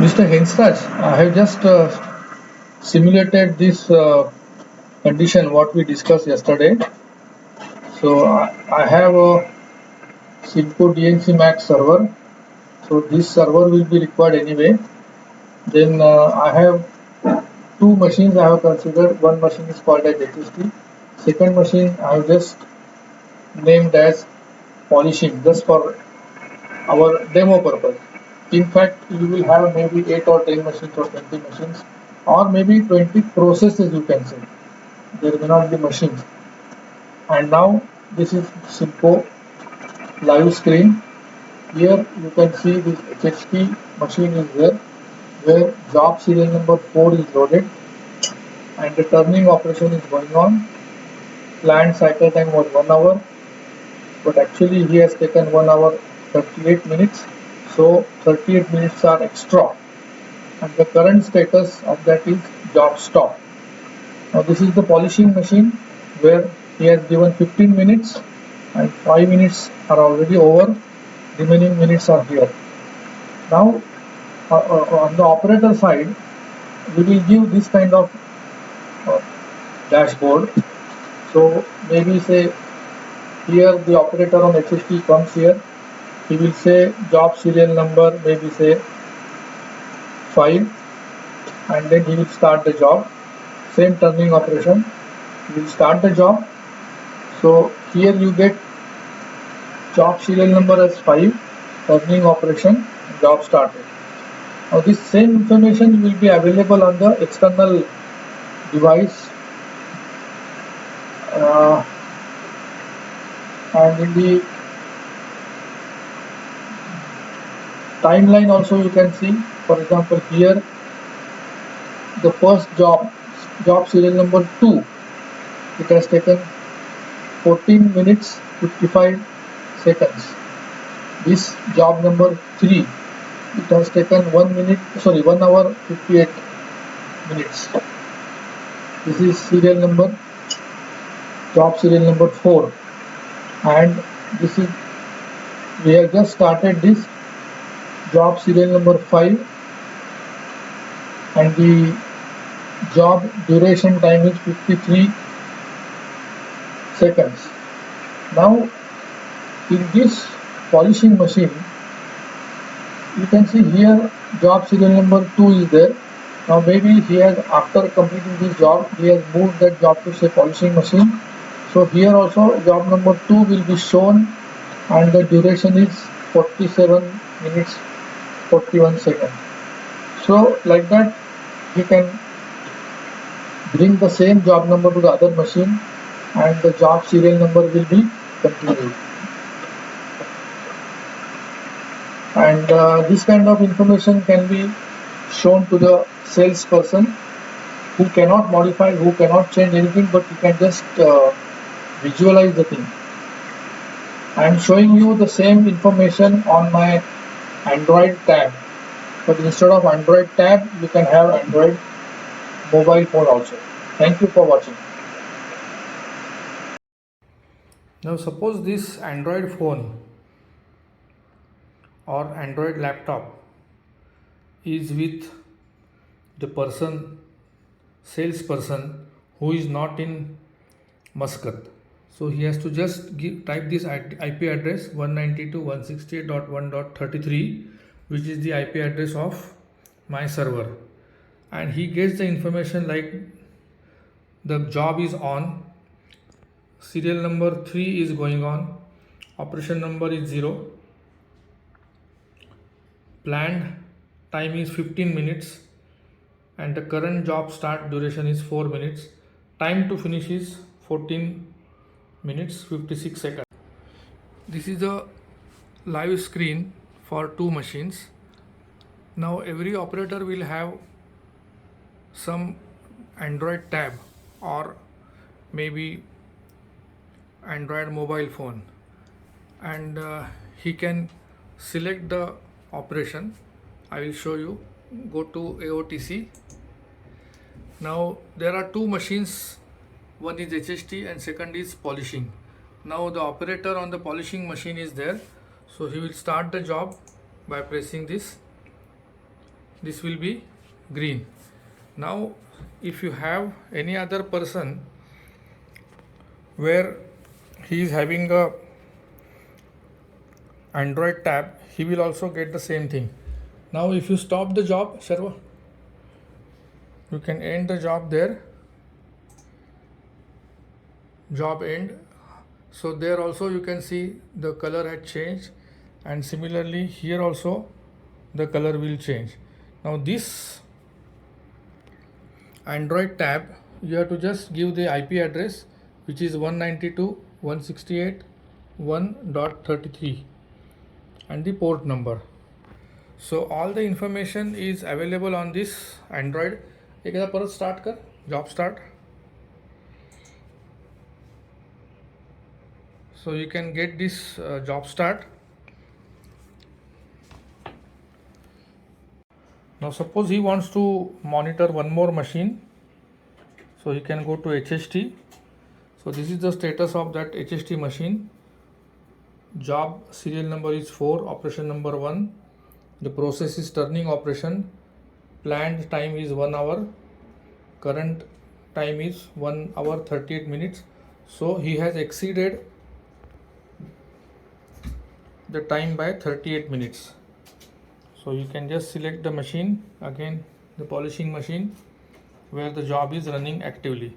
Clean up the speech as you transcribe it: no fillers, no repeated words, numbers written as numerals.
Mr. Hensraj, I have just simulated this condition what we discussed yesterday. So I have a CIMCO DNC Max server. So this server will be required anyway. Then I have two machines I have considered. One machine is called as HST. Second machine I have just named as polishing, just for our demo purpose. In fact, you will have maybe 8 or 10 machines or 20 machines, or maybe 20 processes, you can say. There may not be machines. And now this is CIMCO live screen. Here you can see this HHT machine is there, where job serial number 4 is loaded and the turning operation is going on. Planned cycle time was 1 hour, but actually he has taken 1 hour 38 minutes. So 38 minutes are extra, and the current status of that is job stop. Now this is the polishing machine where he has given 15 minutes and 5 minutes are already over, remaining minutes are here. Now on the operator side, we will give this kind of uh, dashboard. So maybe say here the operator on HST comes here, he will say job serial number, maybe say 5, and then he will start the job. Same turning operation, he will start the job. So here you get job serial number as 5, turning operation, job started. Now this same information will be available on the external device, and in the timeline also you can see. For example, here the first job serial number 2, it has taken 14 minutes 55 seconds. This job number 3, it has taken 1 hour 58 minutes. This is job serial number 4, and this is, we have just started this job serial number 5, and the job duration time is 53 seconds. Now in this polishing machine, you can see here job serial number 2 is there. Now maybe he has, after completing this job, he has moved that job to say polishing machine. So here also job number 2 will be shown, and the duration is 47 minutes 41 seconds. So like that he can bring the same job number to the other machine, and the job serial number will be continued. And this kind of information can be shown to the salesperson, who cannot modify, who cannot change anything, but you can just visualize the thing. I am showing you the same information on my Android tab, but instead of Android tab, you can have Android mobile phone also. Thank you for watching. Now suppose this Android phone or Android laptop is with the salesperson who is not in Muscat. So he has to just type this IP address 192.168.1.33, which is the IP address of my server, and he gets the information like the job is on, serial number 3 is going on, operation number is 0, planned time is 15 minutes, and the current job start duration is 4 minutes, time to finish is 14 minutes 56 seconds. This is the live screen for two machines. Now every operator will have some Android tab or maybe Android mobile phone, and he can select the operation. I will show you. Go to AOTC. Now there are two machines, one is HST and second is polishing. Now the operator on the polishing machine is there, so he will start the job by pressing this. this will be green. Now if you have any other person where he is having a Android tab, he will also get the same thing. Now if you stop the job, Sharva, you can end the job there, job end. So there also you can see the color had changed, and similarly here also the color will change. Now this Android tab, you have to just give the IP address, which is 192.168.1.33 and the port number. So all the information is available on this Android. एकदा परत start कर, job start. So you can get this job start. Now suppose he wants to monitor one more machine, so he can go to HST. So this is the status of that HST machine. Job serial number is 4, operation number 1. The process is turning operation. Planned time is 1 hour. Current time is 1 hour 38 minutes. So he has exceeded the time by 38 minutes. So you can just select the machine, again the polishing machine, where the job is running actively.